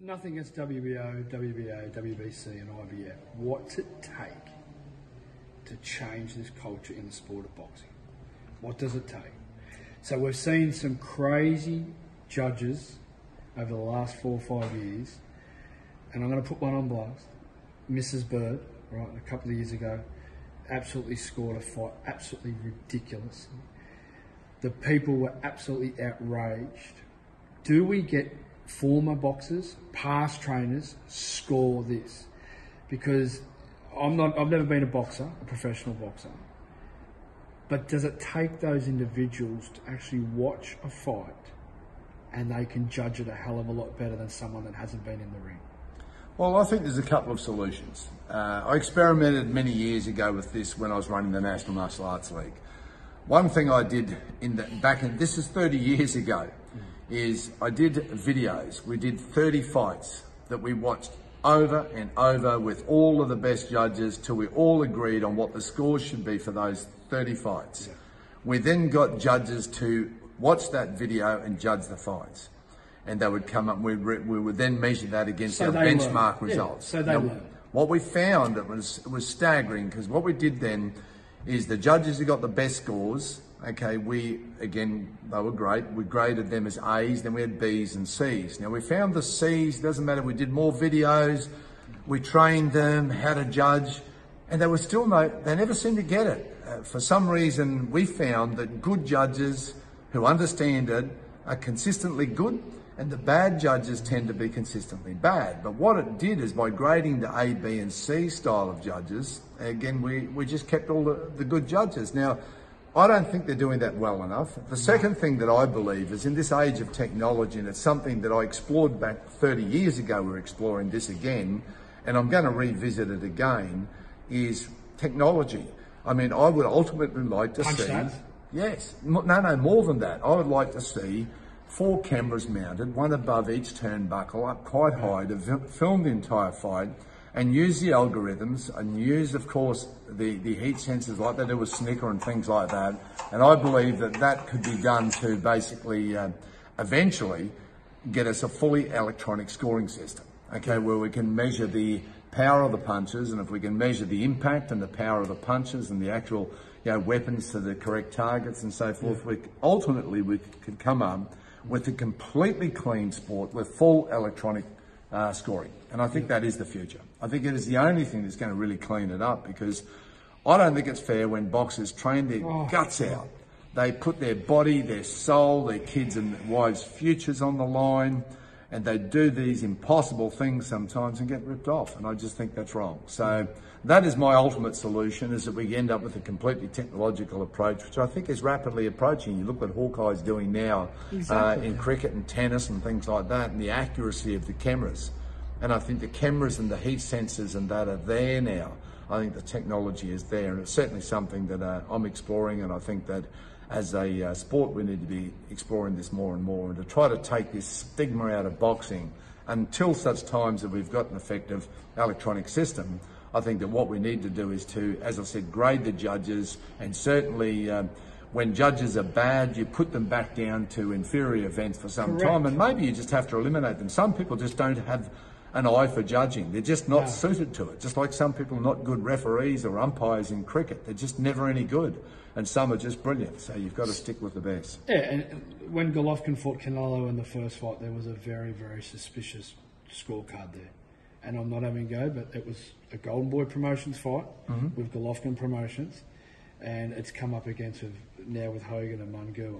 nothing against WBO, WBA, WBC and IBF. What's it take to change this culture in the sport of boxing? What does it take? So we've seen some crazy judges over the last 4 or 5 years, and I'm going to put one on blast. Mrs. Bird, right, a couple of years ago, absolutely scored a fight, absolutely ridiculous. The people were absolutely outraged. Do we get former boxers, past trainers, score this? Because I've never been a boxer, a professional boxer. But does it take those individuals to actually watch a fight and they can judge it a hell of a lot better than someone that hasn't been in the ring? Well, I think there's a couple of solutions. I experimented many years ago with this when I was running the National Martial Arts League. One thing I did this is 30 years ago, is I did videos. We did 30 fights that we watched over and over with all of the best judges till we all agreed on what the scores should be for those 30 fights. Yeah. We then got judges to watch that video and judge the fights. And they would come up, we would then measure that against our benchmark results. So they learn. What we found, it was staggering, because what we did then is the judges who got the best scores, okay, they were great. We graded them as A's, then we had B's and C's. Now we found the C's, doesn't matter, we did more videos, we trained them how to judge, and they were still they never seemed to get it. For some reason, we found that good judges who understand it are consistently good, and the bad judges tend to be consistently bad. But what it did is by grading the A, B and C style of judges, again, we just kept all the good judges. Now, I don't think they're doing that well enough. The second thing that I believe is in this age of technology, and it's something that I explored back 30 years ago, we're exploring this again, and I'm going to revisit it again, is technology. I mean, I would ultimately like to see... Yes. No, more than that. I would like to see 4 cameras mounted, one above each turnbuckle, up quite high, to film the entire fight and use the algorithms and use, of course, the heat sensors like they do with snooker and things like that. And I believe that that could be done to basically eventually get us a fully electronic scoring system, okay, where we can measure the power of the punches, and if we can measure the impact and the power of the punches and the actual weapons to the correct targets and so forth, ultimately we could come up with a completely clean sport with full electronic scoring. And I think that is the future. I think it is the only thing that's going to really clean it up, because I don't think it's fair when boxers train their guts out. They put their body, their soul, their kids' and wives' futures on the line, and they do these impossible things sometimes and get ripped off. And I just think that's wrong. So that is my ultimate solution, is that we end up with a completely technological approach, which I think is rapidly approaching. You look what Hawkeye's doing now in cricket and tennis and things like that, and the accuracy of the cameras. And I think the cameras and the heat sensors and that are there now. I think the technology is there, and it's certainly something that I'm exploring, and I think that as a sport we need to be exploring this more and more, and to try to take this stigma out of boxing until such times that we've got an effective electronic system. I think that what we need to do is to, as I said, grade the judges, and certainly when judges are bad, you put them back down to inferior events for some time, and maybe you just have to eliminate them. Some people just don't have an eye for judging. They're just not suited to it. Just like some people are not good referees or umpires in cricket. They're just never any good. And some are just brilliant. So you've got to stick with the best. Yeah, and when Golovkin fought Canelo in the first fight, there was a very, very suspicious scorecard there. And I'm not having a go, but it was a Golden Boy Promotions fight with Golovkin Promotions. And it's come up against now with Hogan and Mungua.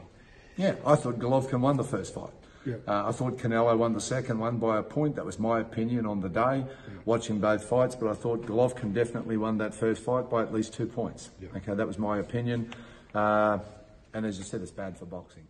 Yeah, I thought Golovkin won the first fight. Yep. I thought Canelo won the second one by a point. That was my opinion on the day, watching both fights. But I thought Golovkin definitely won that first fight by at least 2 points. Yep. Okay, that was my opinion. And as you said, it's bad for boxing.